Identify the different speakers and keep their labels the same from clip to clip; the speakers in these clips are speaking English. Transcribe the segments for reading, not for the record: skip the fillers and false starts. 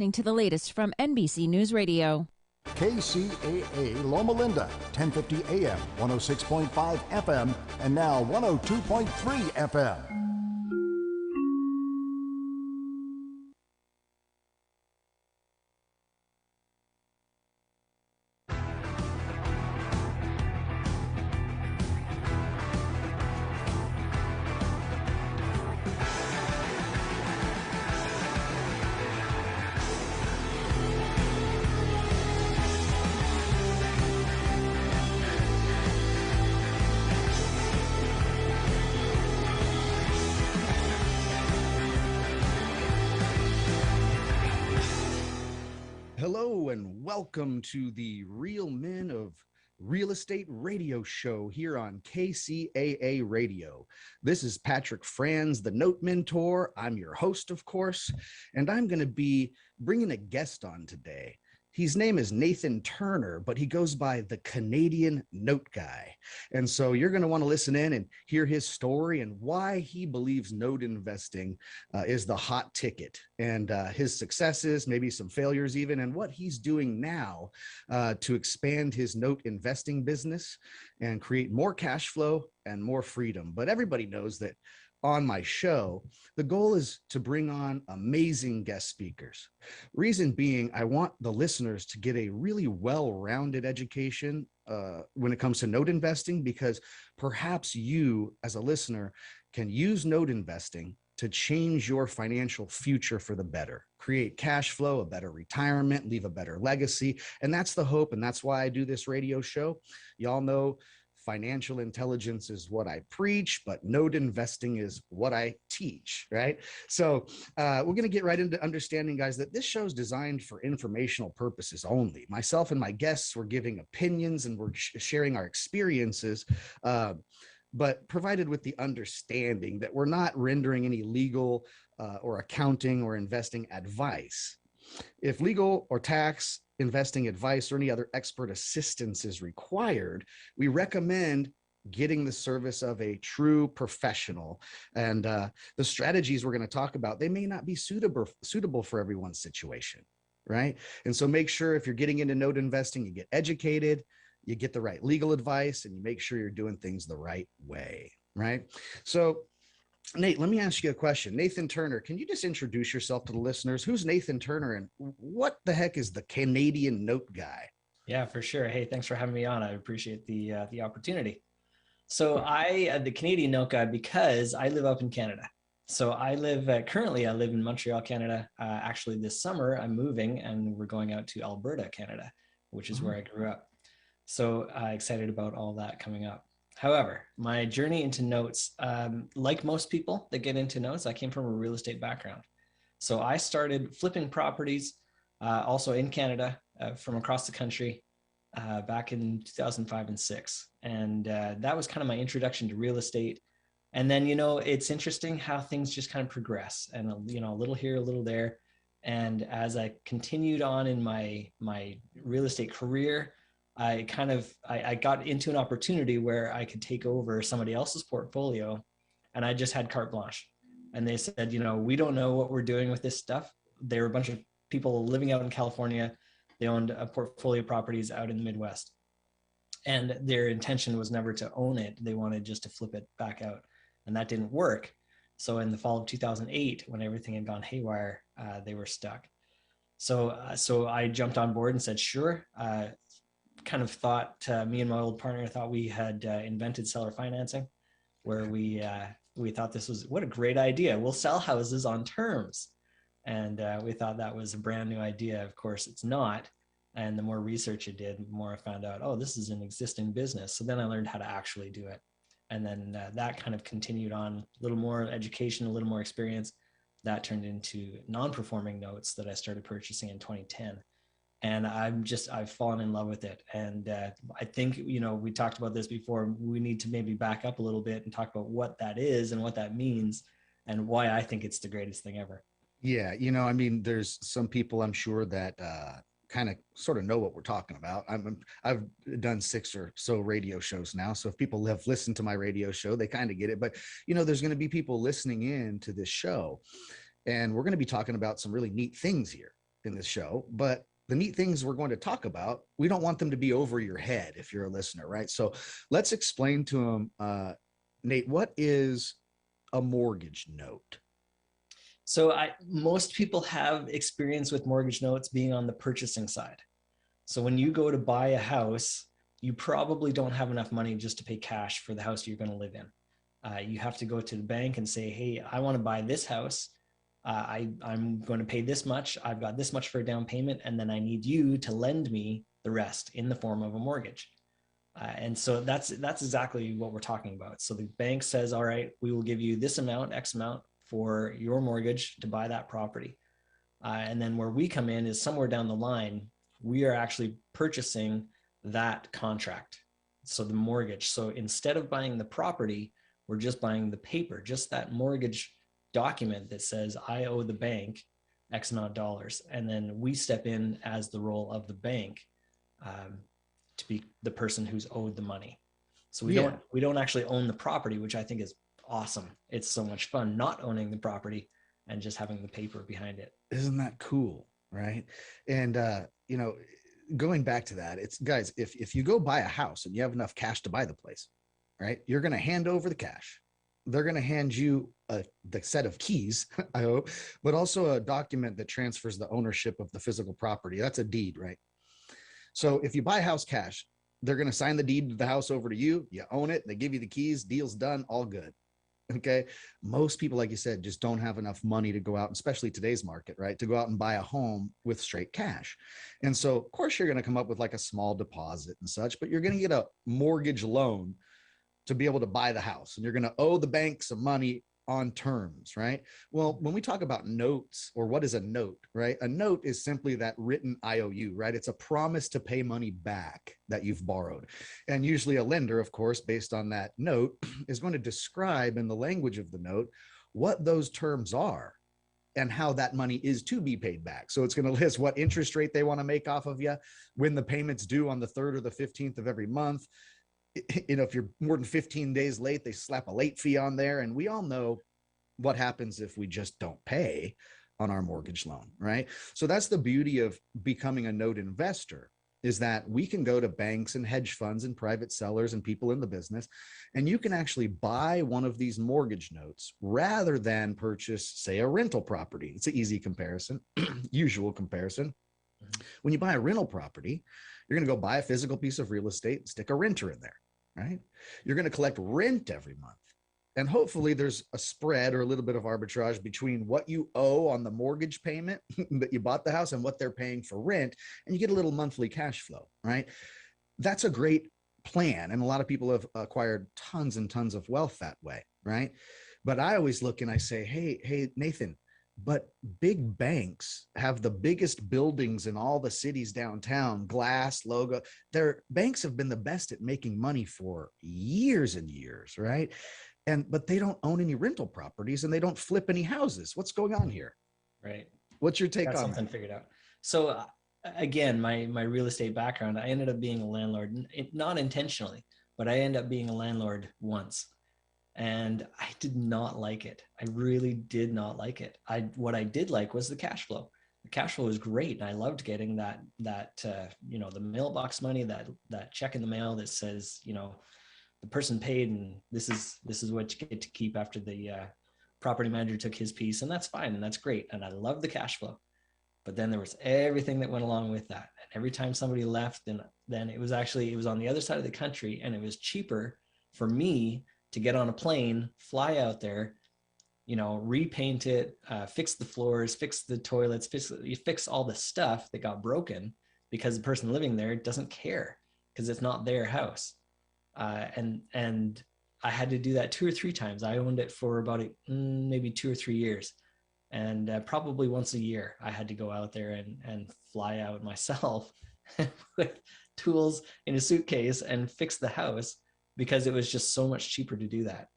Speaker 1: To the latest from NBC News Radio.
Speaker 2: KCAA Loma Linda, 1050 AM, 106.5 FM, and now 102.3 FM.
Speaker 3: Hello and welcome to the Real Men of Real Estate radio show here on KCAA Radio. This is Patrick Franz, the Note Mentor. I'm your host, of course, and I'm going to be bringing a guest on today. His name is Nathan Turner, but he goes by the Canadian Note Guy. And so you're going to want to listen in and hear his story and why he believes note investing is the hot ticket, and his successes, maybe some failures even, and what he's doing now to expand his note investing business and create more cash flow and more freedom. But everybody knows that on my show, the goal is to bring on amazing guest speakers. Reason being, I want the listeners to get a really well-rounded education when it comes to note investing, because perhaps you as a listener can use note investing to change your financial future for the better, create cash flow, a better retirement, leave a better legacy. And that's the hope. And that's why I do this radio show. Y'all know financial intelligence is what I preach, but note investing is what I teach, right? So we're going to get right into understanding, guys, that this show is designed for informational purposes only. Myself and my guests, we're giving opinions and we're sharing our experiences, but provided with the understanding that we're not rendering any legal or accounting or investing advice. If legal or tax investing advice or any other expert assistance is required, we recommend getting the service of a true professional. And the strategies we're going to talk about, they may not be suitable for everyone's situation, right? And so make sure if you're getting into note investing, you get educated, you get the right legal advice, and you make sure you're doing things the right way, right? So Nate, let me ask you a question. Nathan Turner, can you just introduce yourself to the listeners? Who's Nathan Turner and what the heck is the Canadian Note Guy?
Speaker 4: Yeah, for sure. Hey, thanks for having me on. I appreciate the opportunity. So the Canadian Note Guy, because I live up in Canada. So I live currently in Montreal, Canada. Actually, this summer I'm moving and we're going out to Alberta, Canada, which is where I grew up. So excited about all that coming up. However, my journey into notes, like most people that get into notes, I came from a real estate background. So I started flipping properties also in Canada from across the country back in 2005 and 6. And that was kind of my introduction to real estate. And then, it's interesting how things just kind of progress and, a little here, a little there. And as I continued on in my real estate career, I got into an opportunity where I could take over somebody else's portfolio, and I just had carte blanche. And they said, we don't know what we're doing with this stuff. There were a bunch of people living out in California. They owned a portfolio of properties out in the Midwest, and their intention was never to own it. They wanted just to flip it back out, and that didn't work. So in the fall of 2008, when everything had gone haywire, they were stuck. So I jumped on board and said, sure. Kind of thought, me and my old partner thought we had invented seller financing, where we thought this was, what a great idea. We'll sell houses on terms. And we thought that was a brand new idea. Of course, it's not. And the more research I did, the more I found out, oh, this is an existing business. So then I learned how to actually do it. And then that kind of continued on, a little more education, a little more experience. That turned into non-performing notes that I started purchasing in 2010. And I've fallen in love with it. And I think, we talked about this before, we need to maybe back up a little bit and talk about what that is and what that means and why I think it's the greatest thing ever.
Speaker 3: Yeah. There's some people I'm sure that kind of sort of know what we're talking about. I've done 6 or so radio shows now. So if people have listened to my radio show, they kind of get it. But, there's going to be people listening in to this show, and we're going to be talking about some really neat things here. in this show, but the neat things we're going to talk about, we don't want them to be over your head if you're a listener, right? So let's explain to them, Nate, what is a mortgage note?
Speaker 4: So most people have experience with mortgage notes being on the purchasing side. So when you go to buy a house, you probably don't have enough money just to pay cash for the house you're going to live in. You have to go to the bank and say, hey, I want to buy this house. I'm going to pay this much. I've got this much for a down payment. And then I need you to lend me the rest in the form of a mortgage. And so that's exactly what we're talking about. So the bank says, all right, we will give you this amount, X amount for your mortgage to buy that property. And then where we come in is somewhere down the line, we are actually purchasing that contract. So the mortgage. So instead of buying the property, we're just buying the paper, just that mortgage document that says I owe the bank X amount of dollars. And then we step in as the role of the bank to be the person who's owed the money. So we don't actually own the property, which I think is awesome. It's so much fun not owning the property and just having the paper behind it.
Speaker 3: Isn't that cool? Right. And, going back to that, it's guys, if you go buy a house and you have enough cash to buy the place, right, you're going to hand over the cash. They're going to hand you the set of keys, I hope, but also a document that transfers the ownership of the physical property. That's a deed, right? So if you buy a house cash, they're going to sign the deed to the house over to you. You own it. They give you the keys. Deal's done. All good. Okay. Most people, like you said, just don't have enough money to go out, especially today's market, right? To go out and buy a home with straight cash. And so, of course, you're going to come up with like a small deposit and such, but you're going to get a mortgage loan to be able to buy the house. And you're going to owe the bank some money on terms, right? Well, when we talk about notes, or what is a note, right? A note is simply that written IOU, right? It's a promise to pay money back that you've borrowed. And usually a lender, of course, based on that note, is going to describe in the language of the note what those terms are and how that money is to be paid back. So it's going to list what interest rate they want to make off of you, when the payment's due on the 3rd or the 15th of every month. If you're more than 15 days late, they slap a late fee on there. And we all know what happens if we just don't pay on our mortgage loan, right? So that's the beauty of becoming a note investor, is that we can go to banks and hedge funds and private sellers and people in the business, and you can actually buy one of these mortgage notes rather than purchase, say, a rental property. It's an easy comparison, usual comparison. When you buy a rental property, you're going to go buy a physical piece of real estate and stick a renter in there, right? You're going to collect rent every month. And hopefully there's a spread or a little bit of arbitrage between what you owe on the mortgage payment that you bought the house and what they're paying for rent. And you get a little monthly cash flow, right? That's a great plan. And a lot of people have acquired tons and tons of wealth that way, right? But I always look and I say, hey, Nathan, but big banks have the biggest buildings in all the cities downtown, glass, logo. Their banks have been the best at making money for years and years, right? But they don't own any rental properties and they don't flip any houses. What's going on here?
Speaker 4: Right.
Speaker 3: What's your take on
Speaker 4: something
Speaker 3: that?
Speaker 4: figured out? So again, my real estate background, I ended up being a landlord, not intentionally, but I ended up being a landlord once. And I did not like it. I really did not like it. What I did like was the cash flow. The cash flow was great. And I loved getting that the mailbox money, that check in the mail that says, the person paid and this is what you get to keep after the property manager took his piece. And that's fine. And that's great. And I love the cash flow. But then there was everything that went along with that. And every time somebody left, then it was on the other side of the country, and it was cheaper for me to get on a plane, fly out there, repaint it, fix the floors, fix the toilets, fix all the stuff that got broken, because the person living there doesn't care because it's not their house. And I had to do that 2 or 3 times. I owned it for about maybe 2 or 3 years. And probably once a year, I had to go out there and fly out myself with tools in a suitcase and fix the house, because it was just so much cheaper to do that.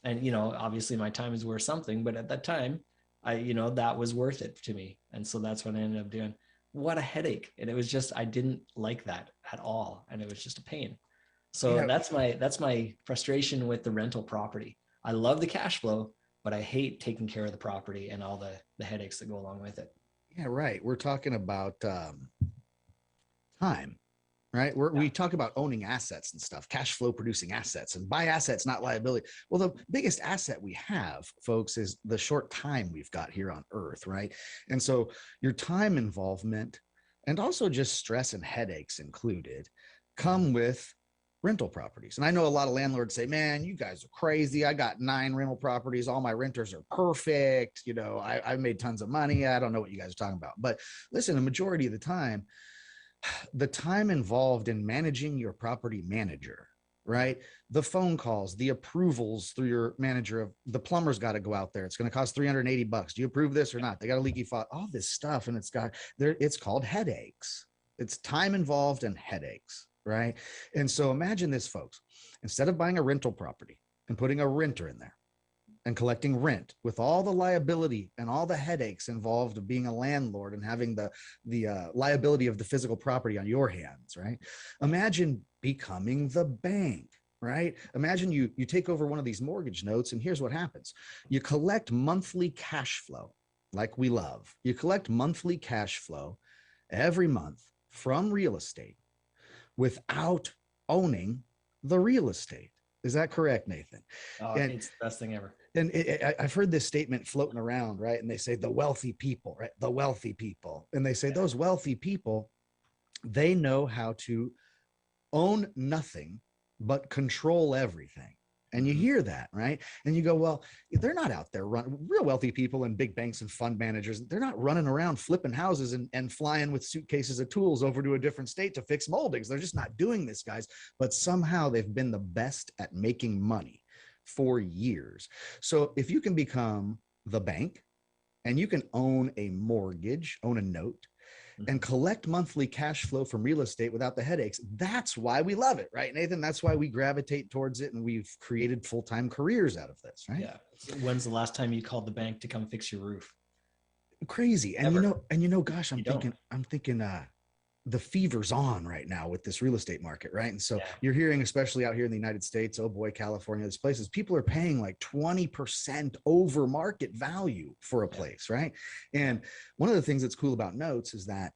Speaker 4: And obviously my time is worth something, but at that time, that was worth it to me. And so that's what I ended up doing. What a headache. And it was just, I didn't like that at all. And it was just a pain. So that's my frustration with the rental property. I love the cash flow, but I hate taking care of the property and all the headaches that go along with it.
Speaker 3: Yeah, right. We're talking about time, right? We talk about owning assets and stuff, cash flow producing assets, and buy assets, not liability. Well, the biggest asset we have, folks, is the short time we've got here on Earth, right? And so your time involvement and also just stress and headaches included come with rental properties. And I know a lot of landlords say, man, you guys are crazy. I got 9 rental properties. All my renters are perfect. You know, I made tons of money. I don't know what you guys are talking about. But listen, the majority of the time involved in managing your property manager, right? The phone calls, the approvals through your manager of the plumber's got to go out there. It's going to cost $380. Do you approve this or not? They got a leaky faucet, all this stuff. And it's called headaches. It's time involved and headaches, right? And so imagine this, folks, instead of buying a rental property and putting a renter in there, and collecting rent with all the liability and all the headaches involved of being a landlord and having the liability of the physical property on your hands, right? Imagine becoming the bank, right? Imagine you take over one of these mortgage notes, and here's what happens. You collect monthly cash flow, like we love. You collect monthly cash flow every month from real estate without owning the real estate. Is that correct, Nathan?
Speaker 4: Oh,
Speaker 3: And
Speaker 4: it's the best thing ever.
Speaker 3: and I've heard this statement floating around, right? And they say the wealthy people, right? The wealthy people. And they say those wealthy people, they know how to own nothing but control everything. And you hear that, right? And you go, well, they're not out there running. Real wealthy people and big banks and fund managers, they're not running around flipping houses and flying with suitcases of tools over to a different state to fix moldings. They're just not doing this, guys. But somehow they've been the best at making money for years. So if you can become the bank and you can own a mortgage, own a note, and collect monthly cash flow from real estate without the headaches, that's why we love it, right, Nathan? That's why we gravitate towards it, and we've created full-time careers out of this, right?
Speaker 4: Yeah. When's the last time you called the bank to come fix your roof?
Speaker 3: Crazy. And gosh, I'm thinking the fever's on right now with this real estate market, right? And so you're hearing, especially out here in the United States, oh boy, California, these places, people are paying like 20% over market value for a place, right? And one of the things that's cool about notes is that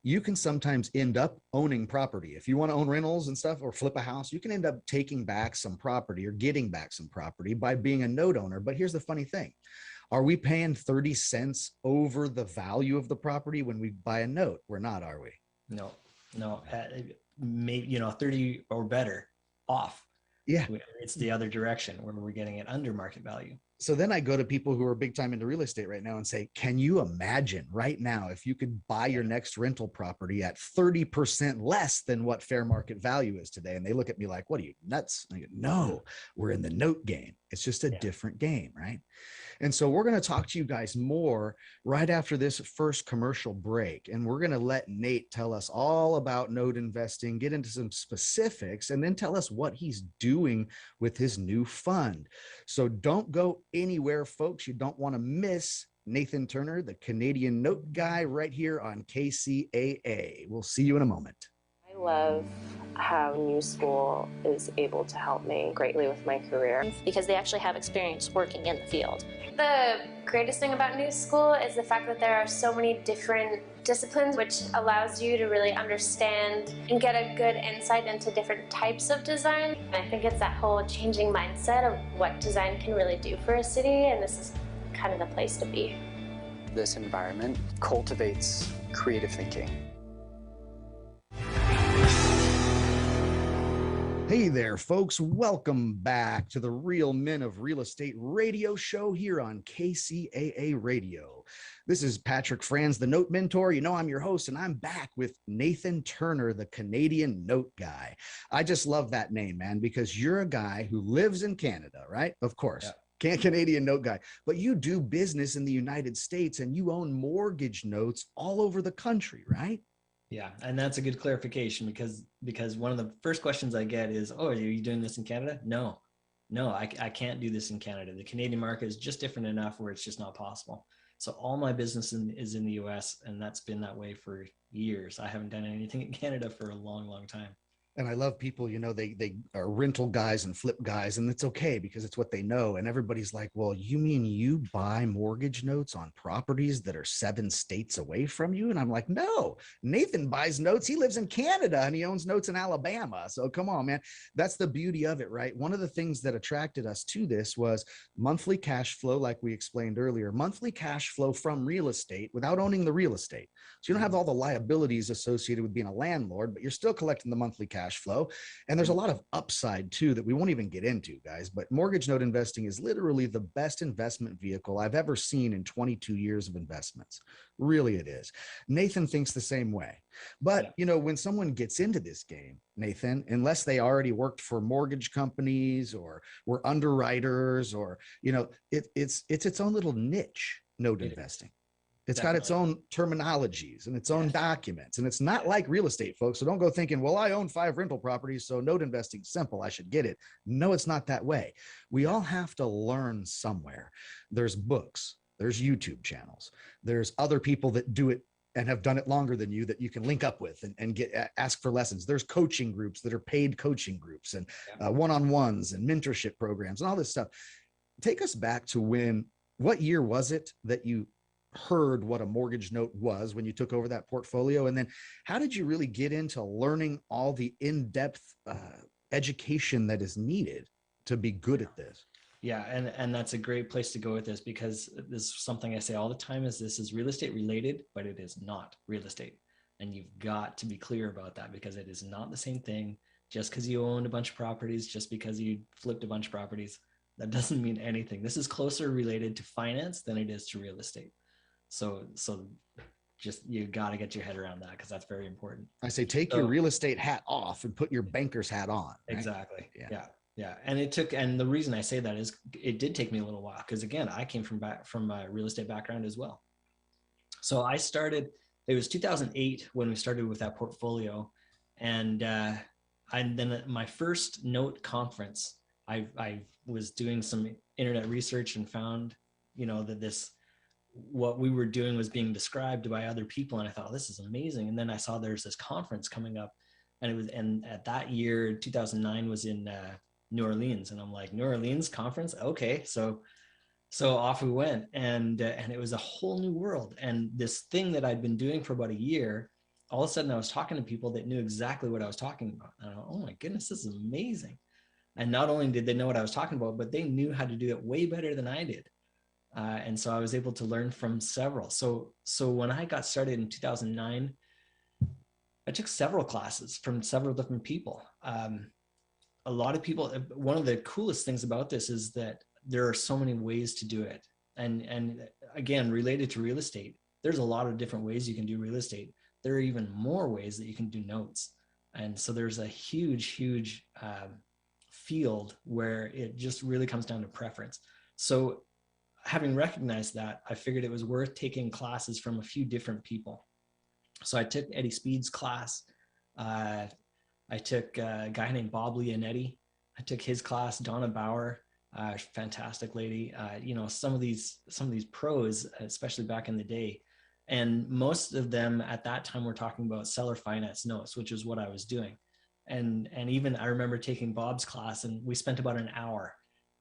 Speaker 3: you can sometimes end up owning property. If you want to own rentals and stuff or flip a house, you can end up taking back some property or getting back some property by being a note owner. But here's the funny thing. Are we paying 30 cents over the value of the property when we buy a note? We're not, are we?
Speaker 4: No, maybe, 30 or better off.
Speaker 3: Yeah.
Speaker 4: It's the other direction where we're getting it under market value.
Speaker 3: So then I go to people who are big time into real estate right now and say, can you imagine right now if you could buy your next rental property at 30% less than what fair market value is today? And they look at me like, what are you, nuts? And I go, no, we're in the note game. It's just a different game, right? And so we're going to talk to you guys more right after this first commercial break. And we're going to let Nate tell us all about note investing, get into some specifics, and then tell us what he's doing with his new fund. So don't go anywhere, folks. You don't want to miss Nathan Turner, the Canadian note guy, right here on KCAA. We'll see you in a moment.
Speaker 5: I love how New School is able to help me greatly with my career
Speaker 6: because they actually have experience working in the field.
Speaker 7: The greatest thing about New School is the fact that there are so many different disciplines, which allows you to really understand and get a good insight into different types of design. And I think it's that whole changing mindset of what design can really do for a city, and this is kind of the place to be.
Speaker 8: This environment cultivates creative thinking.
Speaker 3: Hey there, folks. Welcome back to the Real Men of Real Estate radio show here on KCAA Radio. This is Patrick Franz, the Note Mentor. You know, I'm your host, and I'm back with Nathan Turner, the Canadian Note Guy. I just love that name, man, because you're a guy who lives in Canada, right? Of course. Yeah. Canadian Note Guy. But you do business in the United States, and you own mortgage notes all over the country, right?
Speaker 4: Yeah, and that's a good clarification because one of the first questions I get is, oh, are you doing this in Canada? No, I can't do this in Canada. The Canadian market is just different enough where it's just not possible. So all my business is in the US, and that's been that way for years. I haven't done anything in Canada for a long, long time.
Speaker 3: And I love people, they are rental guys and flip guys, and it's okay because it's what they know. And everybody's like, well, you mean you buy mortgage notes on properties that are 7 states away from you? And I'm like, no, Nathan buys notes. He lives in Canada and he owns notes in Alabama. So come on, man. That's the beauty of it, right? One of the things that attracted us to this was monthly cash flow, like we explained earlier, monthly cash flow from real estate without owning the real estate. So you don't have all the liabilities associated with being a landlord, but you're still collecting the monthly cash flow. And there's a lot of upside too that we won't even get into, guys. But mortgage note investing is literally the best investment vehicle I've ever seen in 22 years of investments. Really, it is. Nathan thinks the same way. But, when someone gets into this game, Nathan, unless they already worked for mortgage companies or were underwriters or, it's its own little niche, note investing. It's got its own terminologies and its own documents. And it's not like real estate, folks. So don't go thinking, well, I own 5 rental properties, so note investing is simple, I should get it. No, it's not that way. We all have to learn somewhere. There's books, there's YouTube channels, there's other people that do it and have done it longer than you that you can link up with and ask for lessons. There's coaching groups that are paid coaching groups and one-on-ones and mentorship programs and all this stuff. Take us back to what year was it that you heard what a mortgage note was when you took over that portfolio? And then how did you really get into learning all the in-depth education that is needed to be good at this?
Speaker 4: Yeah, and that's a great place to go with this, because this is something I say all the time, is this is real estate related, but it is not real estate. And you've got to be clear about that, because it is not the same thing. Just because you owned a bunch of properties, just because you flipped a bunch of properties, that doesn't mean anything. This is closer related to finance than it is to real estate. So just, you got to get your head around that, because that's very important.
Speaker 3: I say, take your real estate hat off and put your banker's hat on. Right?
Speaker 4: Exactly. Yeah. And the reason I say that is it did take me a little while, because again, I came from a real estate background as well. So I started, it was 2008 when we started with that portfolio. And then my first note conference, I was doing some internet research and found, that what we were doing was being described by other people. And I thought, this is amazing. And then I saw there's this conference coming up, and at that year, 2009 was in New Orleans. And I'm like, New Orleans conference? Okay. So off we went, and it was a whole new world. And this thing that I'd been doing for about a year, all of a sudden I was talking to people that knew exactly what I was talking about. And I went, oh my goodness, this is amazing. And not only did they know what I was talking about, but they knew how to do it way better than I did. And so I was able to learn from several. So when I got started in 2009, I took several classes from several different people. A lot of people, one of the coolest things about this is that there are so many ways to do it. And again, related to real estate, there's a lot of different ways you can do real estate. There are even more ways that you can do notes. And so there's a huge field where it just really comes down to preference. So having recognized that, I figured it was worth taking classes from a few different people. So I took Eddie Speed's class. I took a guy named Bob Leonetti. I took his class. Donna Bauer, fantastic lady. Some of these pros, especially back in the day, and most of them at that time were talking about seller finance notes, which is what I was doing. And even I remember taking Bob's class, and we spent about an hour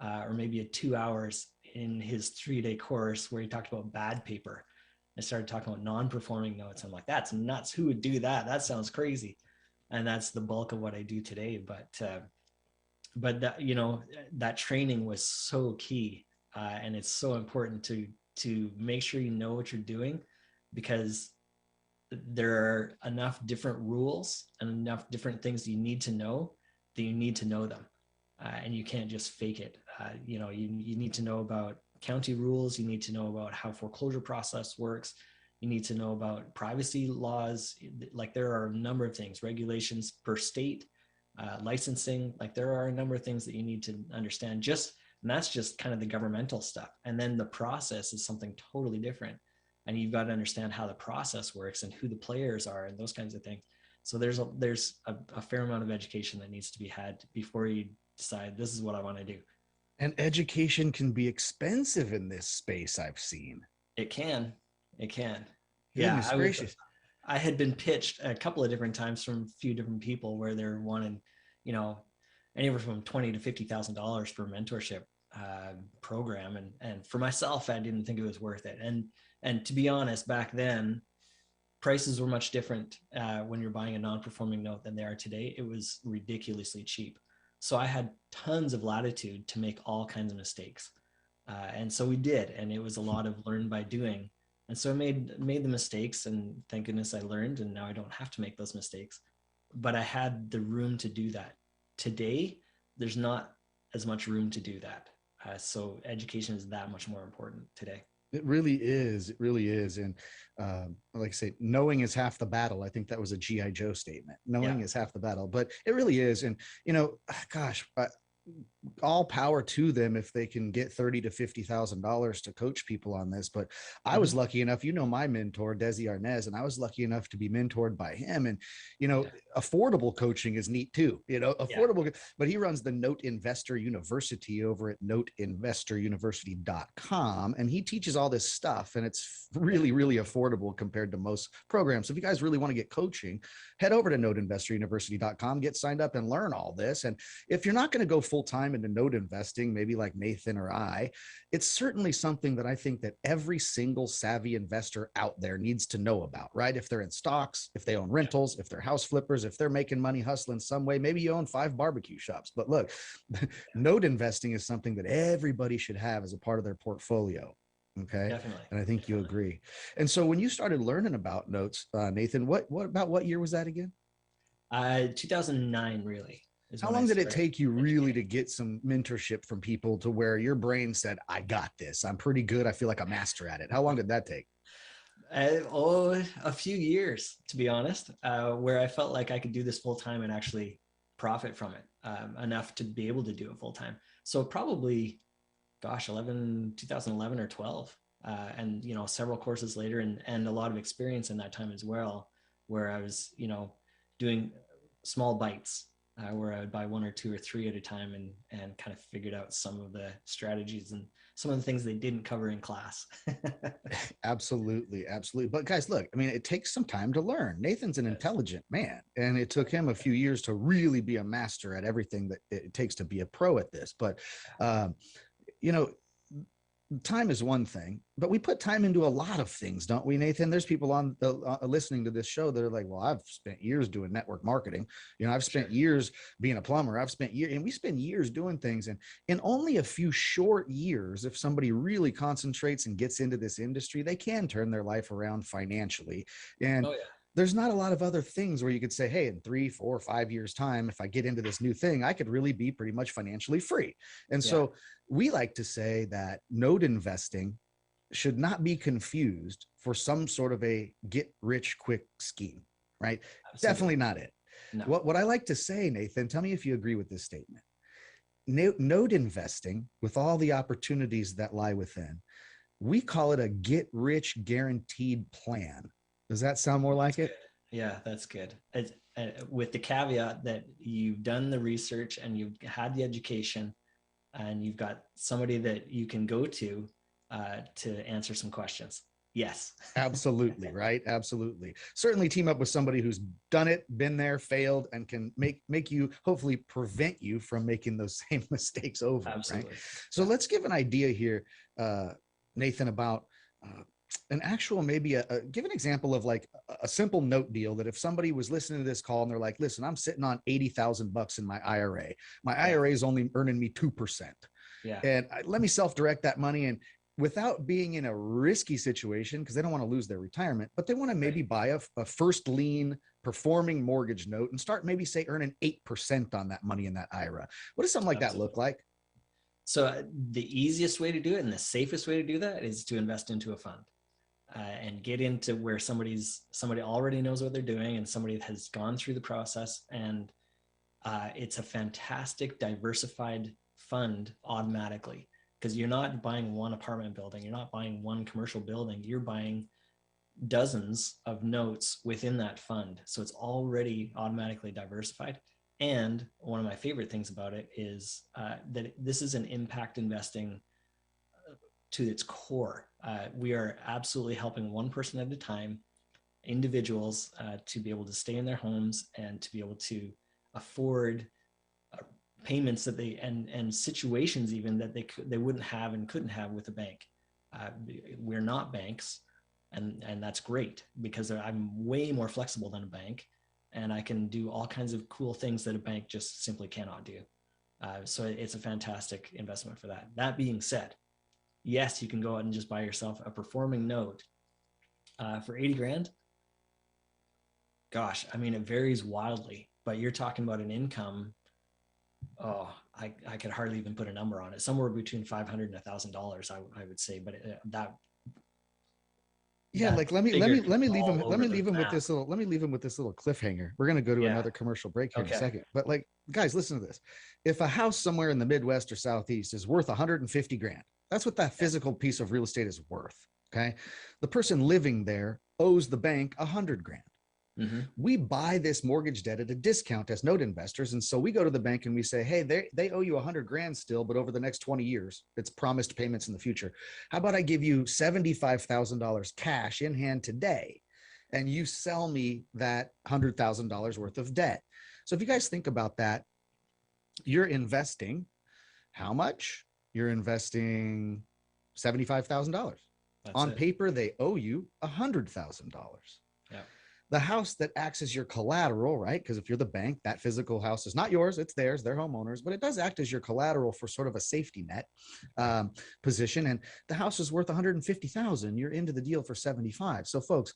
Speaker 4: or maybe 2 hours in his 3-day course where he talked about bad paper. I started talking about non-performing notes. I'm like, that's nuts. Who would do that? That sounds crazy. And that's the bulk of what I do today. But that, that training was so key. And it's so important to make sure you know what you're doing, because there are enough different rules and enough different things you need to know that you need to know them. And you can't just fake it. You need to know about county rules. You need to know about how foreclosure process works. You need to know about privacy laws. Like, there are a number of things, regulations per state, licensing. Like, there are a number of things that you need to understand. And that's just kind of the governmental stuff. And then the process is something totally different. And you've got to understand how the process works and who the players are and those kinds of things. So there's a fair amount of education that needs to be had before you decide this is what I want to do.
Speaker 3: And education can be expensive in this space, I've seen.
Speaker 4: It can.
Speaker 3: Goodness gracious.
Speaker 4: I had been pitched a couple of different times from a few different people where they're wanting, you know, anywhere from $20,000 to $50,000 for a mentorship program. And for myself, I didn't think it was worth it. And to be honest, back then, prices were much different when you're buying a non-performing note than they are today. It was ridiculously cheap. So I had tons of latitude to make all kinds of mistakes. And so we did, and it was a lot of learn by doing. And so I made the mistakes, and thank goodness I learned, and now I don't have to make those mistakes. But I had the room to do that. Today, there's not as much room to do that. So education is that much more important today.
Speaker 3: It really is. It really is. And like I say, knowing is half the battle. I think that was a G.I. Joe statement. Knowing is half the battle, but it really is. And, you know, gosh, all power to them if they can get $30,000 to $50,000 to coach people on this. But I was lucky enough, you know, my mentor, Desi Arnaz, and I was lucky enough to be mentored by him. And, you know, affordable coaching is neat too, you know, affordable, but he runs the Note Investor University over at noteinvestoruniversity.com. And he teaches all this stuff, and it's really, really affordable compared to most programs. So if you guys really want to get coaching, head over to noteinvestoruniversity.com, get signed up and learn all this. And if you're not going to go full time into note investing, maybe like Nathan or I, it's certainly something that I think that every single savvy investor out there needs to know about, right? If they're in stocks, if they own rentals, if they're house flippers, if they're making money hustling some way, maybe you own 5 barbecue shops. But look, note investing is something that everybody should have as a part of their portfolio. Okay.
Speaker 4: Definitely.
Speaker 3: And I think you agree. And so when you started learning about notes, Nathan, what year was that again?
Speaker 4: 2009, really.
Speaker 3: How long did it take you really to get some mentorship from people to where your brain said, I got this, I'm pretty good, I feel like a master at it? How long did that take?
Speaker 4: A few years, to be honest, where I felt like I could do this full time and actually profit from it enough to be able to do it full time. So probably, 2011 or 12. And, you know, several courses later and a lot of experience in that time as well, where I was, you know, doing small bites. Where I would buy 1 or 2 or 3 at a time and kind of figured out some of the strategies and some of the things they didn't cover in class.
Speaker 3: Absolutely. Absolutely. But guys, look, I mean, it takes some time to learn. Nathan's an intelligent man, and it took him a few years to really be a master at everything that it takes to be a pro at this. But, you know, time is one thing, but we put time into a lot of things, don't we, Nathan? There's people on listening to this show that are like, well, I've spent years doing network marketing. You know, I've spent years being a plumber. I've spent years, and we spend years doing things. And in only a few short years, if somebody really concentrates and gets into this industry, they can turn their life around financially. And there's not a lot of other things where you could say, hey, in 3, 4, 5 years time, if I get into this new thing, I could really be pretty much financially free. And so we like to say that note investing should not be confused for some sort of a get rich quick scheme, right? Absolutely. Definitely not it. No. What I like to say, Nathan, tell me if you agree with this statement. Note investing, with all the opportunities that lie within, we call it a get rich guaranteed plan. Does that sound more like it?
Speaker 4: Yeah, that's good. With the caveat that you've done the research and you've had the education and you've got somebody that you can go to answer some questions. Yes.
Speaker 3: Absolutely. Right. Absolutely. Certainly team up with somebody who's done it, been there, failed, and can make you, hopefully prevent you from making those same mistakes over. Absolutely. Right? So let's give an idea here, Nathan, about an actual, maybe give an example of like a simple note deal that if somebody was listening to this call and they're like, listen, I'm sitting on $80,000 in my IRA. My IRA is only earning me 2%. Yeah. And let me self-direct that money, and without being in a risky situation, because they don't want to lose their retirement, but they want to maybe buy a first lien performing mortgage note and start maybe say earning 8% on that money in that IRA. What does something like that look like?
Speaker 4: So the easiest way to do it and the safest way to do that is to invest into a fund. And get into where somebody already knows what they're doing and somebody has gone through the process, and it's a fantastic diversified fund automatically, because you're not buying one apartment building, you're not buying one commercial building, you're buying dozens of notes within that fund. So it's already automatically diversified. And one of my favorite things about it is that this is an impact investing to its core. We are absolutely helping one person at a time individuals to be able to stay in their homes and to be able to afford payments that they and situations even that they wouldn't have and couldn't have with a bank. We're not banks, and that's great because I'm way more flexible than a bank, and I can do all kinds of cool things that a bank just simply cannot do. So it's a fantastic investment for that. That being said, yes, you can go out and just buy yourself a performing note for 80 grand. Gosh, I mean, it varies wildly, but you're talking about an income. Oh, I could hardly even put a number on it. Somewhere between $500 and $1,000, I would say. But
Speaker 3: like let me leave him with this little cliffhanger. We're gonna go to another commercial break here in a second. But like, guys, listen to this. If a house somewhere in the Midwest or Southeast is worth 150 grand, that's what that physical piece of real estate is worth. Okay, the person living there owes the bank 100 grand. Mm-hmm. We buy this mortgage debt at a discount as note investors. And so we go to the bank and we say, hey, they owe you 100 grand still, but over the next 20 years, it's promised payments in the future. How about I give you $75,000 cash in hand today, and you sell me that $100,000 worth of debt? So if you guys think about that, you're investing how much? You're investing $75,000. On paper, they owe you $100,000.
Speaker 4: Yeah.
Speaker 3: The house that acts as your collateral, right? Because if you're the bank, that physical house is not yours, it's theirs, they're homeowners, but it does act as your collateral for sort of a safety net position. And the house is worth 150,000. You're into the deal for 75. So folks,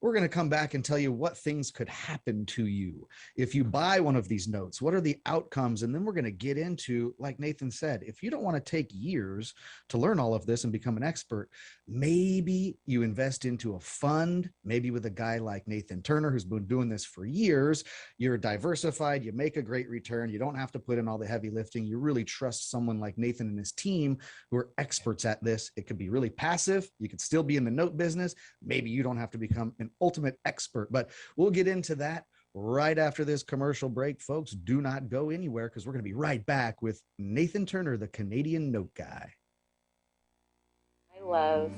Speaker 3: we're going to come back and tell you what things could happen to you if you buy one of these notes. What are the outcomes? And then we're going to get into, like Nathan said, if you don't want to take years to learn all of this and become an expert, maybe you invest into a fund, maybe with a guy like Nathan Turner, who's been doing this for years. You're diversified, you make a great return. You don't have to put in all the heavy lifting. You really trust someone like Nathan and his team who are experts at this. It could be really passive. You could still be in the note business. Maybe you don't have to become an ultimate expert, but we'll get into that right after this commercial break. Folks, do not go anywhere, because we're going to be right back with Nathan Turner, the Canadian note guy.
Speaker 5: I love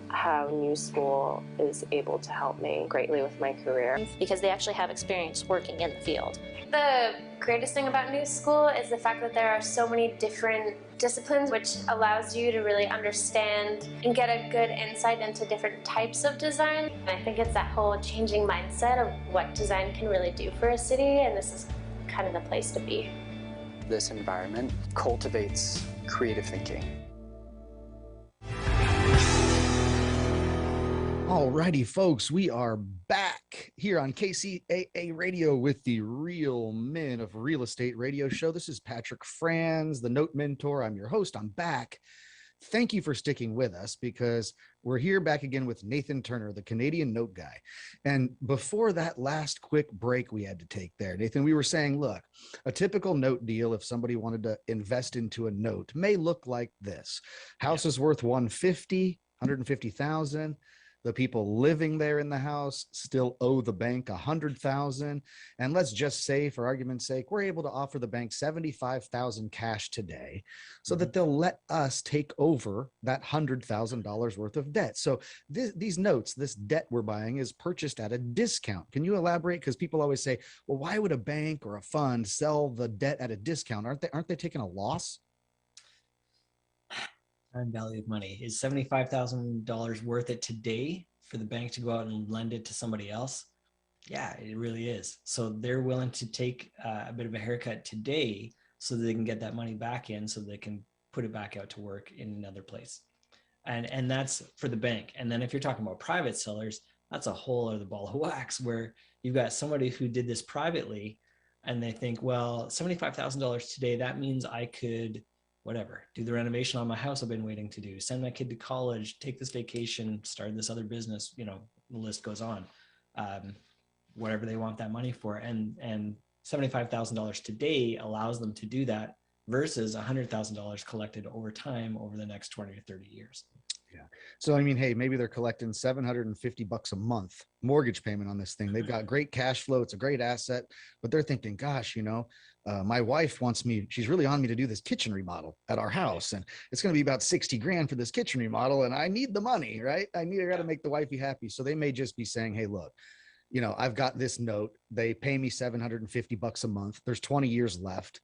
Speaker 5: how New School is able to help me greatly with my career
Speaker 6: because they actually have experience working in the field.
Speaker 7: The greatest thing about New School is the fact that there are so many different disciplines, which allows you to really understand and get a good insight into different types of design. And I think it's that whole changing mindset of what design can really do for a city, and this is kind of the place to be.
Speaker 8: This environment cultivates creative thinking.
Speaker 3: Alrighty, folks, we are back here on KCAA Radio with the Real Men of Real Estate Radio Show. This is Patrick Franz, the Note Mentor. I'm your host. I'm back. Thank you for sticking with us, because we're here back again with Nathan Turner, the Canadian note guy. And before that last quick break we had to take there, Nathan, we were saying, look, a typical note deal, if somebody wanted to invest into a note, may look like this. House is worth 150,000. The people living there in the house still owe the bank 100,000. And let's just say, for argument's sake, we're able to offer the bank 75,000 cash today, so that they'll let us take over that $100,000 worth of debt. So these notes, this debt we're buying, is purchased at a discount. Can you elaborate? Because people always say, well, why would a bank or a fund sell the debt at a discount? Aren't they taking a loss?
Speaker 4: Time value of money. Is $75,000 worth it today for the bank to go out and lend it to somebody else? Yeah, it really is. So they're willing to take a bit of a haircut today so that they can get that money back in, so they can put it back out to work in another place. And that's for the bank. And then if you're talking about private sellers, that's a whole other ball of wax, where you've got somebody who did this privately and they think, well, $75,000 today, that means I could do the renovation on my house I've been waiting to do, send my kid to college, take this vacation, start this other business, the list goes on, whatever they want that money for. And $75,000 today allows them to do that versus $100,000 collected over time over the next 20 or 30 years.
Speaker 3: Yeah. So, I mean, hey, maybe they're collecting $750 a month mortgage payment on this thing. They've got great cash flow. It's a great asset, but they're thinking, gosh, My wife wants me, she's really on me to do this kitchen remodel at our house. And it's going to be about 60 grand for this kitchen remodel. And I need the money, right? I got to make the wifey happy. So they may just be saying, hey, look, I've got this note. They pay me $750 a month. There's 20 years left,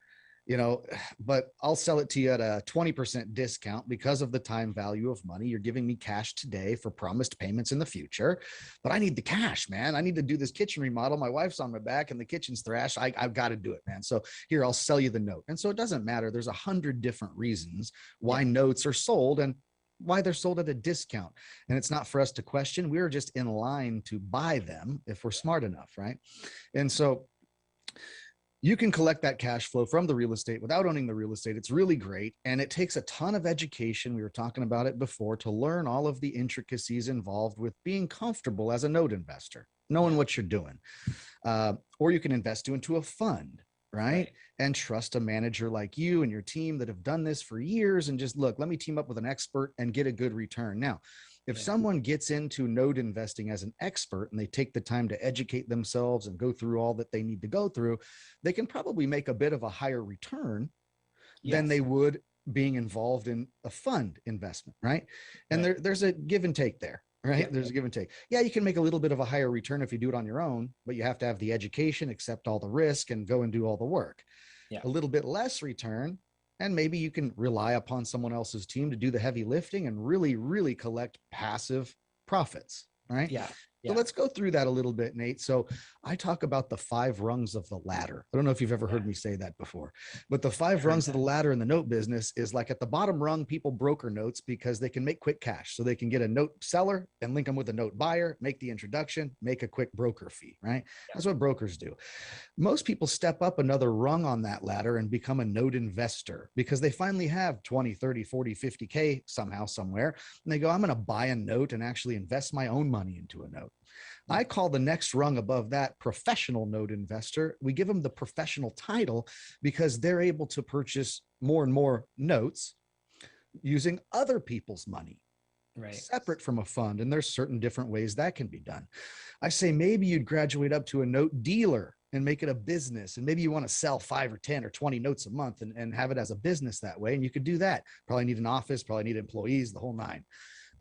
Speaker 3: but I'll sell it to you at a 20% discount because of the time value of money. You're giving me cash today for promised payments in the future, but I need the cash, man. I need to do this kitchen remodel. My wife's on my back and the kitchen's thrashed. I've got to do it, man. So here, I'll sell you the note. And so it doesn't matter. There's 100 different reasons why notes are sold and why they're sold at a discount. And it's not for us to question. We're just in line to buy them if we're smart enough, right? And so you can collect that cash flow from the real estate without owning the real estate. It's really great. And it takes a ton of education. We were talking about it before, to learn all of the intricacies involved with being comfortable as a note investor, knowing what you're doing. Or you can invest into a fund, right? And trust a manager like you and your team that have done this for years and just look, let me team up with an expert and get a good return. Now, if someone gets into note investing as an expert and they take the time to educate themselves and go through all that they need to go through, they can probably make a bit of a higher return than they would being involved in a fund investment, right? And there's a give and take there, right? There's a give and take. Yeah, you can make a little bit of a higher return if you do it on your own, but you have to have the education, accept all the risk, and go and do all the work. A little bit less return, and maybe you can rely upon someone else's team to do the heavy lifting and really, really collect passive profits, right? So let's go through that a little bit, Nate. So I talk about the 5 rungs of the ladder. I don't know if you've ever heard me say that before, but the 5 rungs of the ladder in the note business is like at the bottom rung, people broker notes because they can make quick cash. So they can get a note seller and link them with a note buyer, make the introduction, make a quick broker fee, right? That's what brokers do. Most people step up another rung on that ladder and become a note investor because they finally have 20, 30, 40, 50K somehow, somewhere. And they go, I'm going to buy a note and actually invest my own money into a note. I call the next rung above that professional note investor. We give them the professional title because they're able to purchase more and more notes using other people's money, separate from a fund. And there's certain different ways that can be done. I say maybe you'd graduate up to a note dealer and make it a business. And maybe you want to sell 5 or 10 or 20 notes a month and have it as a business that way. And you could do that. Probably need an office, probably need employees, the whole nine.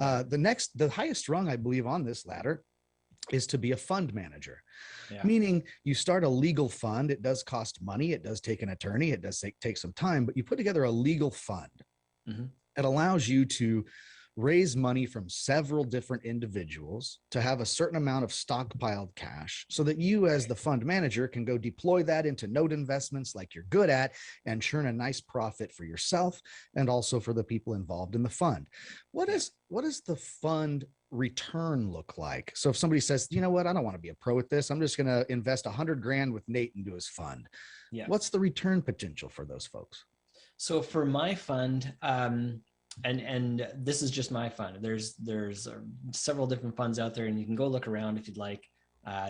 Speaker 3: The highest rung, I believe, on this ladder is to be a fund manager, meaning you start a legal fund. It does cost money. It does take an attorney. It does take some time, but you put together a legal fund. It allows you to raise money from several different individuals to have a certain amount of stockpiled cash so that you as the fund manager can go deploy that into note investments like you're good at and churn a nice profit for yourself and also for the people involved in the fund. What does the fund return look like? So if somebody says, you know what, I don't want to be a pro at this, I'm just going to invest 100 grand with Nate into his fund. What's the return potential for those folks?
Speaker 4: So for my fund, and this is just my fund. There's several different funds out there, and you can go look around if you'd like.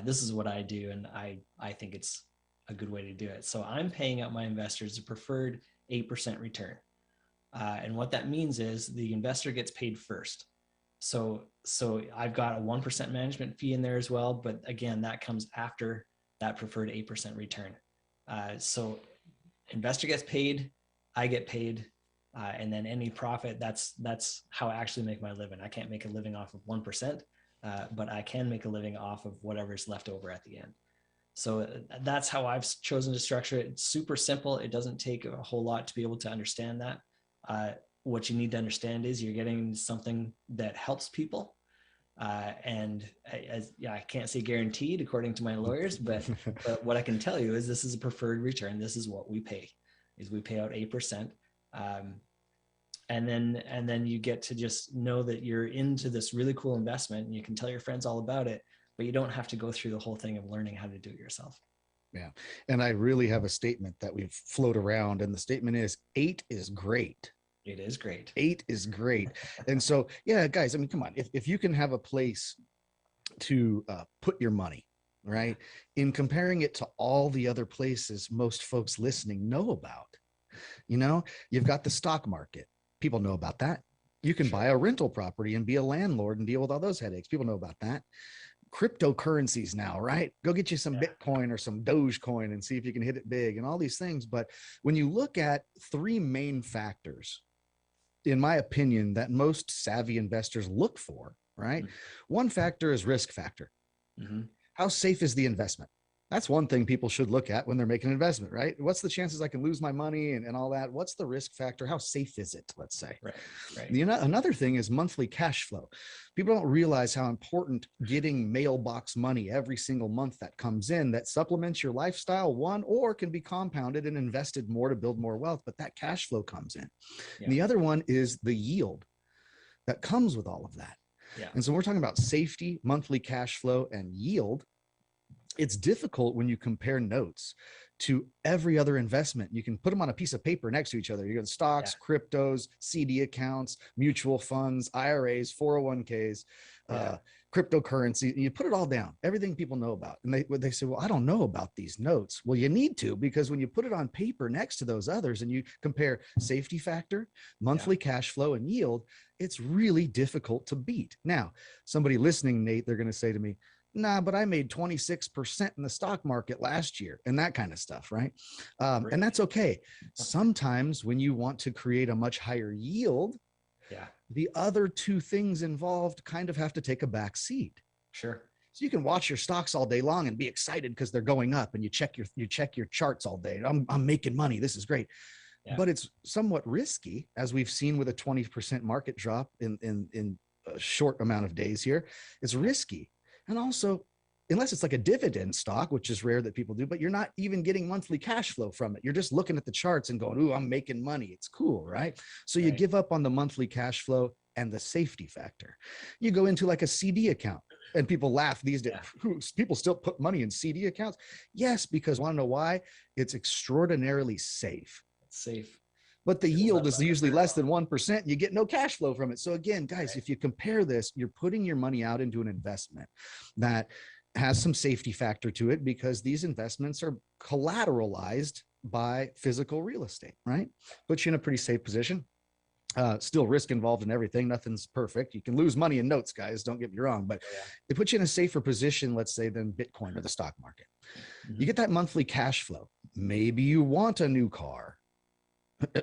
Speaker 4: This is what I do, and I think it's a good way to do it. So I'm paying out my investors a preferred 8% return, and what that means is the investor gets paid first. So I've got a 1% management fee in there as well, but again, that comes after that preferred 8% return. So investor gets paid, I get paid. And then any profit, that's how I actually make my living. I can't make a living off of 1%, but I can make a living off of whatever's left over at the end. So that's how I've chosen to structure it. It's super simple. It doesn't take a whole lot to be able to understand that. What you need to understand is you're getting something that helps people. And I can't say guaranteed according to my lawyers, but what I can tell you is this is a preferred return. This is what we pay, is we pay out 8%. And then you get to just know that you're into this really cool investment and you can tell your friends all about it, but you don't have to go through the whole thing of learning how to do it yourself.
Speaker 3: Yeah. And I really have a statement that we've floated around, and the statement is 8 is great.
Speaker 4: It is great.
Speaker 3: 8 is great. And so, yeah, guys, I mean, come on, if you can have a place to put your money, right, in comparing it to all the other places most folks listening know about, you've got the stock market. People know about that. You can buy a rental property and be a landlord and deal with all those headaches. People know about that. cryptocurrencies now, right? Go get you some Bitcoin or some Dogecoin and see if you can hit it big and all these things. But when you look at three main factors, in my opinion, that most savvy investors look for, right? One factor is risk factor. How safe is the investment? That's one thing people should look at when they're making an investment, right? What's the chances I can lose my money and all that? What's the risk factor? How safe is it, let's say?
Speaker 4: Right.
Speaker 3: Another thing is monthly cash flow. People don't realize how important getting mailbox money every single month that comes in that supplements your lifestyle, one, or can be compounded and invested more to build more wealth, but that cash flow comes in. And the other one is the yield that comes with all of that. And so we're talking about safety, monthly cash flow, and yield. It's difficult when you compare notes to every other investment. You can put them on a piece of paper next to each other. You got stocks, cryptos, CD accounts, mutual funds, IRAs, 401ks, cryptocurrency. You put it all down, everything people know about. And they say, well, I don't know about these notes. Well, you need to, because when you put it on paper next to those others and you compare safety factor, monthly cash flow, and yield, it's really difficult to beat. Now, somebody listening, Nate, they're going to say to me, nah, but I made 26% in the stock market last year and that kind of stuff, right? And that's okay. Sometimes when you want to create a much higher yield, the other two things involved kind of have to take a back seat.
Speaker 4: Sure.
Speaker 3: So you can watch your stocks all day long and be excited because they're going up, and you check your charts all day. I'm making money. This is great. But it's somewhat risky, as we've seen with a 20% market drop in a short amount of days here. It's risky. And also, unless it's like a dividend stock, which is rare that people do, but you're not even getting monthly cash flow from it. You're just looking at the charts and going, ooh, I'm making money. It's cool, right? So you give up on the monthly cash flow and the safety factor. You go into like a CD account, and people laugh these days. People still put money in CD accounts? Yes, because want to know why? It's extraordinarily safe.
Speaker 4: It's safe.
Speaker 3: But the yield is usually less than 1%. You get no cash flow from it. So again, guys, if you compare this, you're putting your money out into an investment that has some safety factor to it, because these investments are collateralized by physical real estate, right? Puts you in a pretty safe position. Still risk involved in everything. Nothing's perfect. You can lose money in notes, guys. Don't get me wrong, but it puts you in a safer position, let's say, than Bitcoin or the stock market. You get that monthly cash flow. Maybe you want a new car.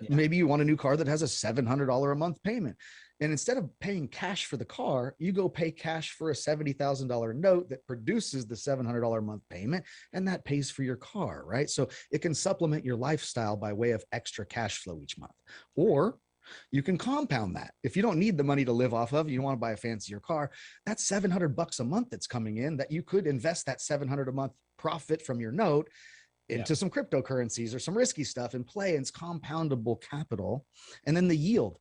Speaker 3: Maybe you want a new car that has a $700 a month payment. And instead of paying cash for the car, you go pay cash for a $70,000 note that produces the $700 a month payment, and that pays for your car, right? So it can supplement your lifestyle by way of extra cash flow each month. Or you can compound that. If you don't need the money to live off of, you don't want to buy a fancier car, that's $700 a month that's coming in that you could invest that $700 a month profit from your note into some cryptocurrencies or some risky stuff and play, and it's compoundable capital. And then the yield,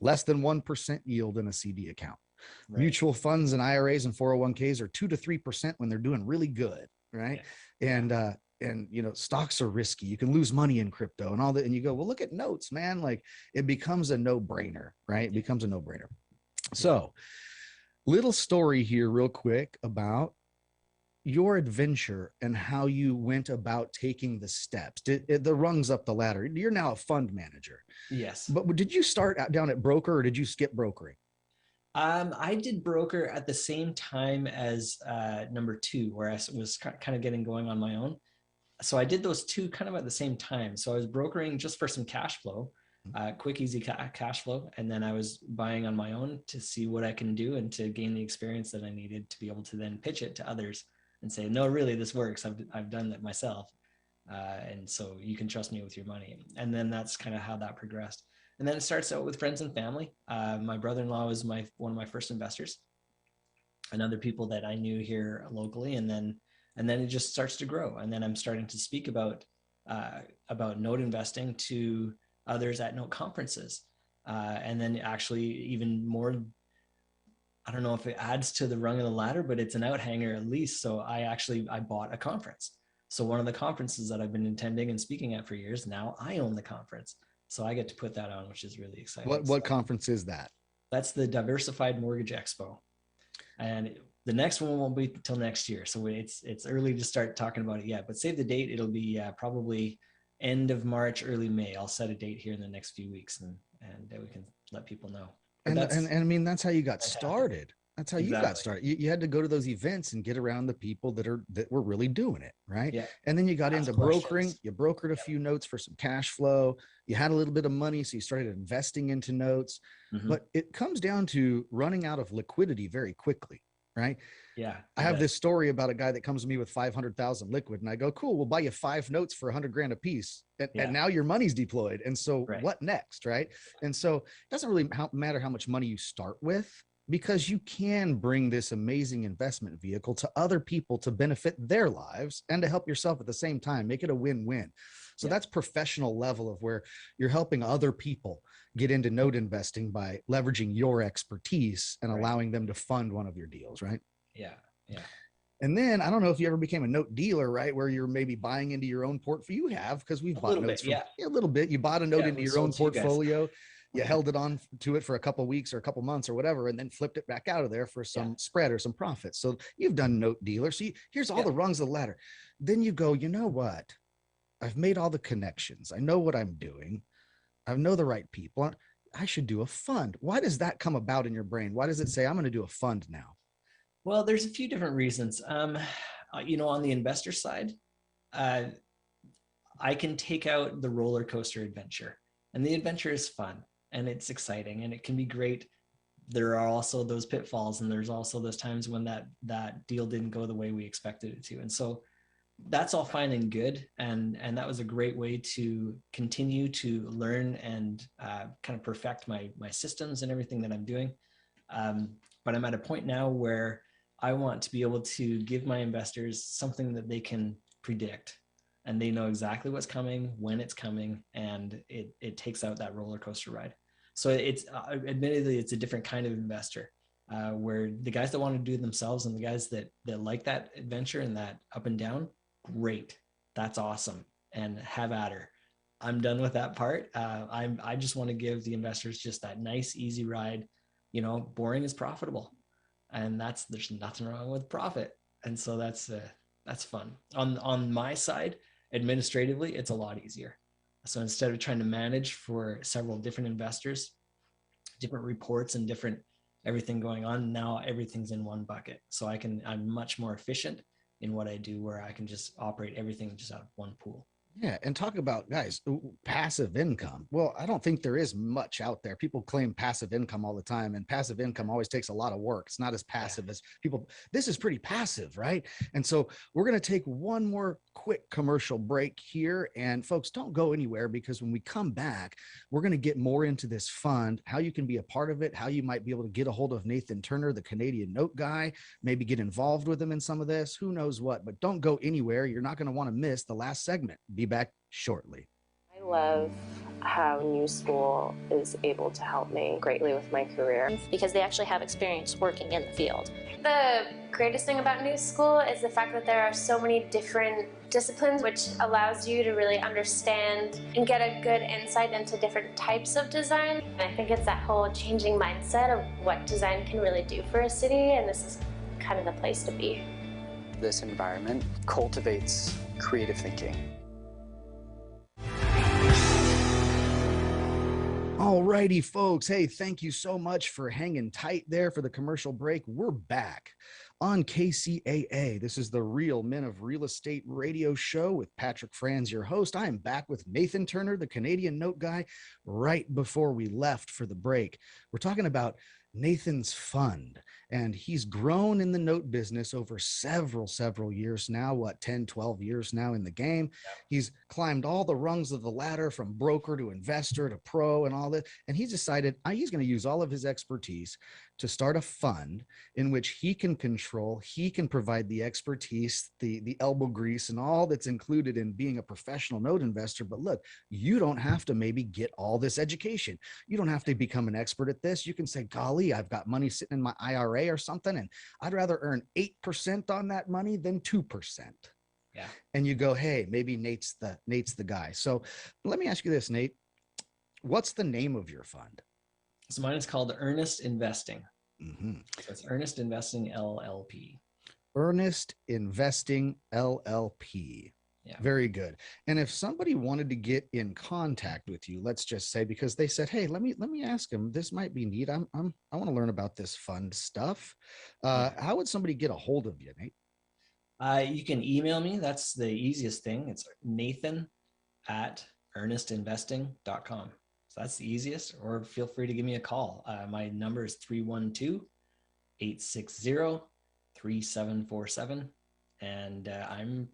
Speaker 3: less than 1% yield in a CD account. Mutual funds and IRAs and 401ks are 2 to 3% when they're doing really good, right? And you know, stocks are risky. You can lose money in crypto and all that. And you go, well, look at notes, man. Like, it becomes a no-brainer, right? It becomes a no-brainer. So, little story here real quick about your adventure and how you went about taking the steps, the rungs up the ladder. You're now a fund manager.
Speaker 4: Yes.
Speaker 3: But did you start out down at broker, or did you skip brokering?
Speaker 4: I did broker at the same time as number two, where I was kind of getting going on my own. So I did those two kind of at the same time. So I was brokering just for some cash flow, quick, easy cash flow. And then I was buying on my own to see what I can do and to gain the experience that I needed to be able to then pitch it to others and say, no, really, this works. I've done it myself. And so you can trust me with your money. And then that's kind of how that progressed. And then it starts out with friends and family. My brother-in-law was one of my first investors, and other people that I knew here locally. And then it just starts to grow. And then I'm starting to speak about note investing to others at note conferences. And then actually even more, I don't know if it adds to the rung of the ladder, but it's an outhanger at least. So I bought a conference. So one of the conferences that I've been attending and speaking at for years, now I own the conference. So I get to put that on, which is really exciting.
Speaker 3: What conference is that?
Speaker 4: That's the Diversified Mortgage Expo. And the next one won't be until next year. So it's early to start talking about it yet, but save the date. It'll be probably end of March, early May. I'll set a date here in the next few weeks, and we can let people know.
Speaker 3: And I mean, that's how you got started, That's how you got started. You had to go to those events and get around the people that were really doing it, right?
Speaker 4: Yeah.
Speaker 3: And then you got
Speaker 4: Ask
Speaker 3: into brokering.
Speaker 4: questions.
Speaker 3: You brokered a few notes for some cash flow. You had a little bit of money, so you started investing into notes.
Speaker 4: Mhm.
Speaker 3: But it comes down to running out of liquidity very quickly, right?
Speaker 4: Yeah.
Speaker 3: I have this story about a guy that comes to me with 500,000 liquid, and I go, "Cool, we'll buy you 5 notes for 100 grand a piece," and now your money's deployed. And so, what next, right? And so, it doesn't really matter how much money you start with, because you can bring this amazing investment vehicle to other people to benefit their lives and to help yourself at the same time. Make it a win-win. So that's professional level of where you're helping other people get into note investing by leveraging your expertise and allowing them to fund one of your deals, right?
Speaker 4: Yeah. Yeah.
Speaker 3: And then I don't know if you ever became a note dealer, right? Where you're maybe buying into your own portfolio. You have, because we've bought notes from a little bit. You bought a note into your own portfolio. You held it on to it for a couple of weeks or a couple months or whatever, and then flipped it back out of there for some spread or some profit. So you've done note dealer. So here's all the rungs of the ladder. Then you go, you know what? I've made all the connections. I know what I'm doing. I know the right people. I should do a fund. Why does that come about in your brain? Why does it say, I'm going to do a fund now?
Speaker 4: Well, there's a few different reasons. You know, on the investor side, I can take out the roller coaster adventure, and the adventure is fun and it's exciting and it can be great. There are also those pitfalls, and there's also those times when that deal didn't go the way we expected it to. And so that's all fine and good. And that was a great way to continue to learn and kind of perfect my systems and everything that I'm doing. But I'm at a point now where I want to be able to give my investors something that they can predict, and they know exactly what's coming, when it's coming, and it takes out that roller coaster ride. So it's admittedly, it's a different kind of investor, where the guys that want to do it themselves and the guys that like that adventure and that up and down, great, that's awesome, and have at her. I'm done with that part. I just want to give the investors just that nice, easy ride. You know, boring is profitable. And there's nothing wrong with profit. And so that's fun. On my side, administratively, it's a lot easier. So instead of trying to manage for several different investors, different reports and different everything going on, now everything's in one bucket. So I'm much more efficient in what I do, where I can just operate everything just out of one pool.
Speaker 3: Yeah. And talk about, guys, passive income. Well, I don't think there is much out there. People claim passive income all the time, and passive income always takes a lot of work. It's not as passive as people. This is pretty passive, right? And so we're going to take one more quick commercial break here. And folks, don't go anywhere, because when we come back, we're going to get more into this fund, how you can be a part of it, how you might be able to get a hold of Nathan Turner, the Canadian note guy, maybe get involved with him in some of this, who knows what. But don't go anywhere. You're not going to want to miss the last segment. Be back shortly.
Speaker 5: I love how New School is able to help me greatly with my career,
Speaker 6: because they actually have experience working in the field.
Speaker 7: The greatest thing about New School is the fact that there are so many different disciplines, which allows you to really understand and get a good insight into different types of design. And I think it's that whole changing mindset of what design can really do for a city, and this is kind of the place to be.
Speaker 8: This environment cultivates creative thinking.
Speaker 3: Alrighty, folks. Hey, thank you so much for hanging tight there for the commercial break. We're back on KCAA. This is the Real Men of Real Estate radio show with Patrick Franz, your host. I am back with Nathan Turner, the Canadian note guy, right before we left for the break. We're talking about Nathan's fund, and he's grown in the note business over several years now, 10, 12 years now in the game. He's climbed all the rungs of the ladder, from broker to investor to pro and all that. And he's decided he's going to use all of his expertise to start a fund in which he can control, he can provide the expertise, the elbow grease, and all that's included in being a professional note investor. But look, you don't have to maybe get all this education. You don't have to become an expert at this. You can say, golly, I've got money sitting in my IRA or something, and I'd rather earn 8% on that money than 2%.
Speaker 4: Yeah.
Speaker 3: And you go, hey, maybe Nate's the guy. So let me ask you this, Nate. What's the name of your fund?
Speaker 4: So mine is called Earnest Investing.
Speaker 3: Mm-hmm.
Speaker 4: So it's Earnest Investing LLP.
Speaker 3: Earnest Investing LLP.
Speaker 4: Yeah.
Speaker 3: Very good. And if somebody wanted to get in contact with you, let's just say, because they said, "Hey, let me ask him. This might be neat. I want to learn about this fun stuff." How would somebody get a hold of you, Nate?
Speaker 4: You can email me. That's the easiest thing. It's nathan@earnestinvesting.com. So that's the easiest, or feel free to give me a call. My number is 312-860-3747. And I'm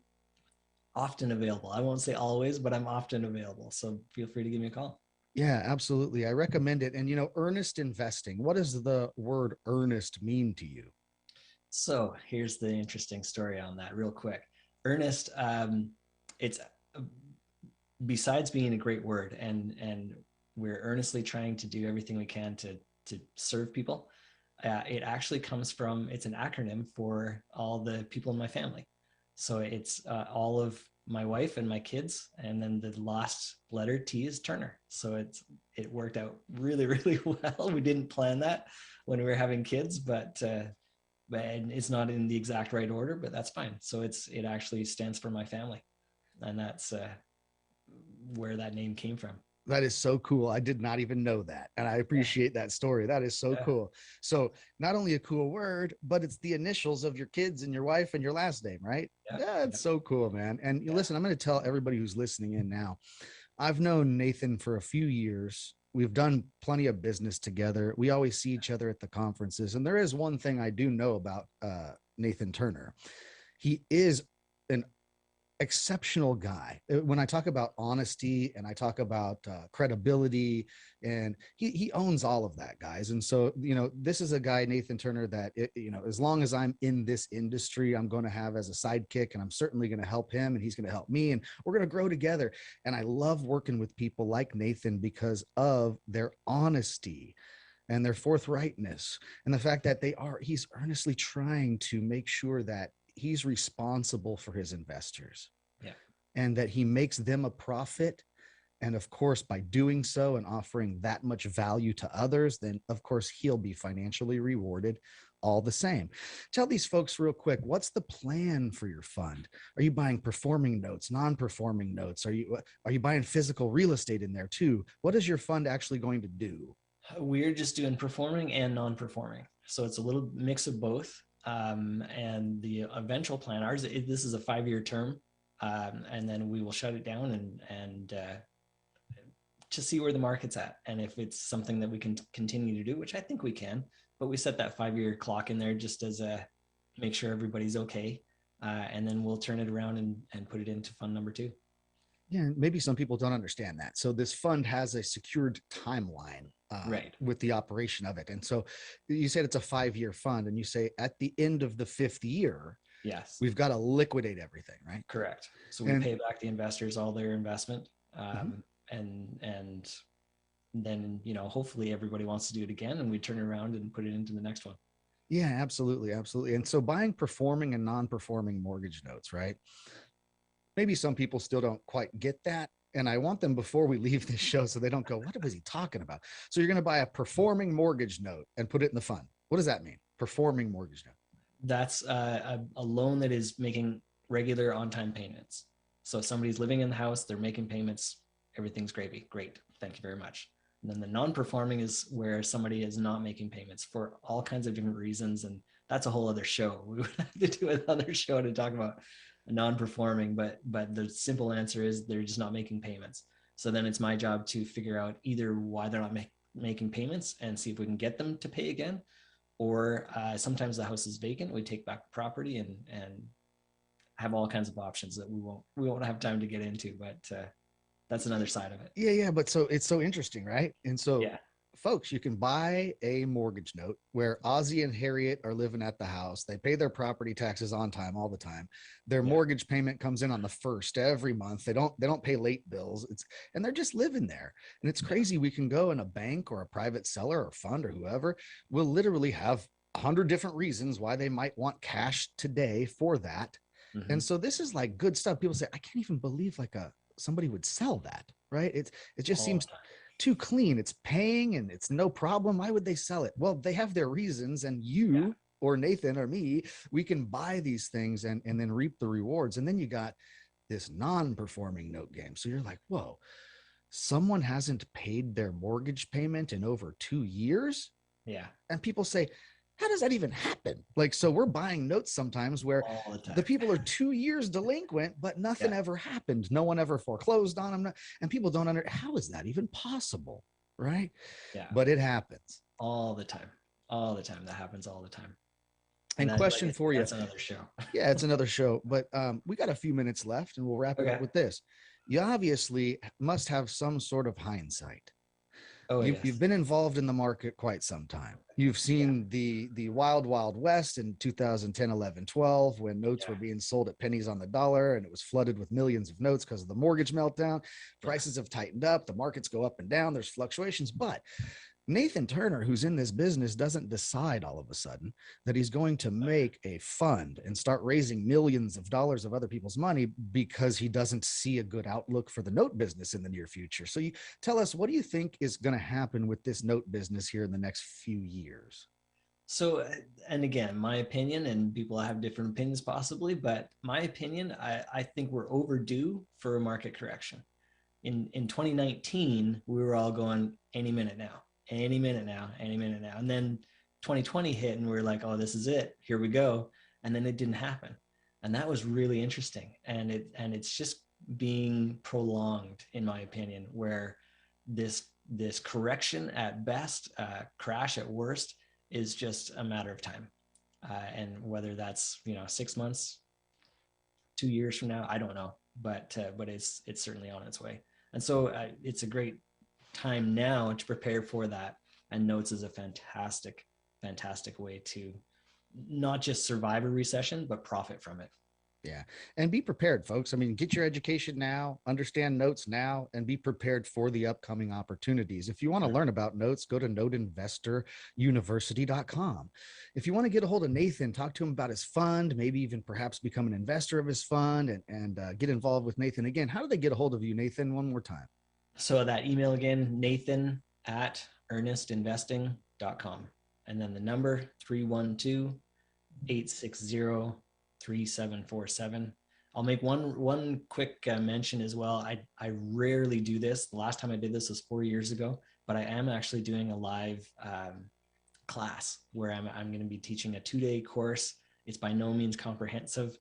Speaker 4: often available. I won't say always, but I'm often available. So feel free to give me a call.
Speaker 3: Yeah, absolutely. I recommend it. And, earnest investing, what does the word earnest mean to you?
Speaker 4: So here's the interesting story on that, real quick. Earnest, it's besides being a great word, and we're earnestly trying to do everything we can to serve people. It actually comes from, it's an acronym for all the people in my family. So it's all of my wife and my kids, and then the last letter T is Turner. So it worked out really, really well. We didn't plan that when we were having kids, but it's not in the exact right order, but that's fine. So it actually stands for my family, and that's where that name came from.
Speaker 3: That is so cool. I did not even know that. And I appreciate that story. That is so cool. So not only a cool word, but it's the initials of your kids and your wife and your last name, right? Yeah, it's so cool, man. And listen, I'm going to tell everybody who's listening in now, I've known Nathan for a few years. We've done plenty of business together. We always see each other at the conferences. And there is one thing I do know about Nathan Turner. He is an exceptional guy. When I talk about honesty and I talk about credibility, and he owns all of that, guys. And so, this is a guy, Nathan Turner, that, as long as I'm in this industry, I'm going to have as a sidekick, and I'm certainly going to help him, and he's going to help me, and we're going to grow together. And I love working with people like Nathan because of their honesty and their forthrightness, and the fact that he's earnestly trying to make sure that he's responsible for his investors, and that he makes them a profit. And of course, by doing so and offering that much value to others, then of course he'll be financially rewarded all the same. Tell these folks real quick, what's the plan for your fund? Are you buying performing notes, non-performing notes? Are you buying physical real estate in there too? What is your fund actually going to do?
Speaker 4: We're just doing performing and non-performing. So it's a little mix of both. And the eventual plan, this is a 5-year term, and then we will shut it down and to see where the market's at, and if it's something that we can continue to do, which I think we can. But we set that 5-year clock in there just as make sure everybody's okay, and then we'll turn it around and put it into fund number 2.
Speaker 3: Yeah, maybe some people don't understand that. So this fund has a secured timeline,
Speaker 4: right,
Speaker 3: with the operation of it. And so you said it's a 5-year fund, and you say at the end of the 5th year,
Speaker 4: yes,
Speaker 3: we've got to liquidate everything, right?
Speaker 4: Correct. So we pay back the investors all their investment, and then hopefully everybody wants to do it again, and we turn it around and put it into the next one.
Speaker 3: Yeah, absolutely, absolutely. And so buying performing and non-performing mortgage notes, right? Maybe some people still don't quite get that. And I want them, before we leave this show, so they don't go, what was he talking about? So you're going to buy a performing mortgage note and put it in the fund. What does that mean? Performing mortgage note.
Speaker 4: That's a loan that is making regular on-time payments. So if somebody's living in the house, they're making payments, everything's gravy. Great. Thank you very much. And then the non-performing is where somebody is not making payments for all kinds of different reasons. And that's a whole other show. We would have to do another show to talk about non-performing, but the simple answer is they're just not making payments. So then it's my job to figure out either why they're not making payments and see if we can get them to pay again, or sometimes the house is vacant. We take back the property and have all kinds of options that we won't have time to get into, but that's another side of it.
Speaker 3: Yeah. But so it's so interesting, right? And so folks, you can buy a mortgage note where Ozzie and Harriet are living at the house. They pay their property taxes on time, all the time. Their mortgage payment comes in on the 1st every month. They don't pay late bills. And they're just living there. And it's crazy. We can go in a bank or a private seller or fund or whoever will literally have 100 different reasons why they might want cash today for that. And so this is like good stuff. People say, I can't even believe somebody would sell that, right? It just seems too clean. It's paying and it's no problem. Why would they sell it? Well, they have their reasons, and you or Nathan or me, we can buy these things and then reap the rewards. And then you got this non-performing note game. So you're like, whoa, someone hasn't paid their mortgage payment in over 2 years.
Speaker 4: Yeah.
Speaker 3: And people say, how does that even happen? Like, so we're buying notes sometimes where
Speaker 4: All the time.
Speaker 3: the people are 2 years delinquent, but nothing ever happened. No one ever foreclosed on them. And people don't how is that even possible? Right.
Speaker 4: Yeah.
Speaker 3: But it happens
Speaker 4: all the time. All the time. That happens all the time.
Speaker 3: And
Speaker 4: that,
Speaker 3: question
Speaker 4: like,
Speaker 3: for you.
Speaker 4: That's another show.
Speaker 3: Yeah, it's another show. But we got a few minutes left and we'll wrap it up with this. You obviously must have some sort of hindsight.
Speaker 4: Oh,
Speaker 3: You've been involved in the market quite some time. You've seen the wild, wild west in 2010, 11, 12, when notes were being sold at pennies on the dollar and it was flooded with millions of notes because of the mortgage meltdown. Prices have tightened up. The markets go up and down. There's fluctuations. But Nathan Turner, who's in this business, doesn't decide all of a sudden that he's going to make a fund and start raising millions of dollars of other people's money because he doesn't see a good outlook for the note business in the near future. So you tell us, what do you think is going to happen with this note business here in the next few years?
Speaker 4: So, and again, my opinion, and people have different opinions possibly, but my opinion, I think we're overdue for a market correction. In 2019, we were all going any minute now. Any minute now. And then 2020 hit and we were like, oh, this is it. Here we go. And then it didn't happen. And that was really interesting. And it's just being prolonged, in my opinion, where this correction at best, crash at worst, is just a matter of time. And whether that's, 6 months, 2 years from now, I don't know, but it's certainly on its way. And so it's a great time now to prepare for that, and notes is a fantastic way to not just survive a recession but profit from it.
Speaker 3: Yeah. And be prepared, folks. I mean, get your education now, understand notes now, and be prepared for the upcoming opportunities. If you want to learn about notes, go to noteinvestoruniversity.com. If you want to get a hold of Nathan, talk to him about his fund, maybe even perhaps become an investor of his fund and get involved with Nathan. Again, how do they get a hold of you, Nathan? One more time.
Speaker 4: So that email again, nathan@earnestinvesting.com. And then the number 312-860-3747. I'll make one quick mention as well. I rarely do this. The last time I did this was 4 years ago, but I am actually doing a live class where I'm going to be teaching a 2-day course. It's by no means comprehensive.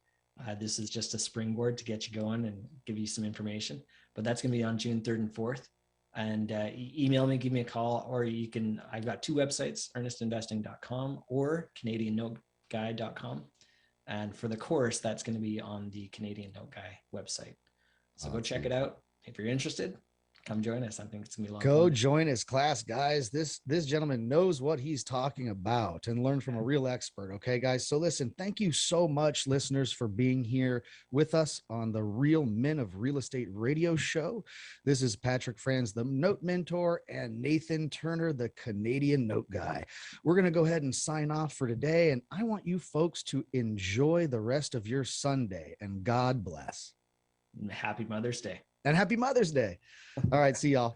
Speaker 4: This is just a springboard to get you going and give you some information. But that's going to be on June 3rd and 4th. And email me, give me a call, or I've got 2 websites, earnestinvesting.com or canadiannoteguy.com. And for the course, that's going to be on the Canadian Note Guy website. So go check it out. If you're interested, come join us. I think it's going to be a lot of fun.
Speaker 3: Go join his class, guys. This gentleman knows what he's talking about, and learn from a real expert. Okay, guys. So listen, thank you so much, listeners, for being here with us on the Real Men of Real Estate radio show. This is Patrick Franz, the Note Mentor, and Nathan Turner, the Canadian Note Guy. We're going to go ahead and sign off for today. And I want you folks to enjoy the rest of your Sunday, and God bless.
Speaker 4: Happy Mother's Day.
Speaker 3: And happy Mother's Day. All right. See y'all.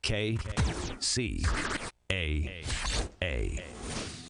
Speaker 9: KCAA.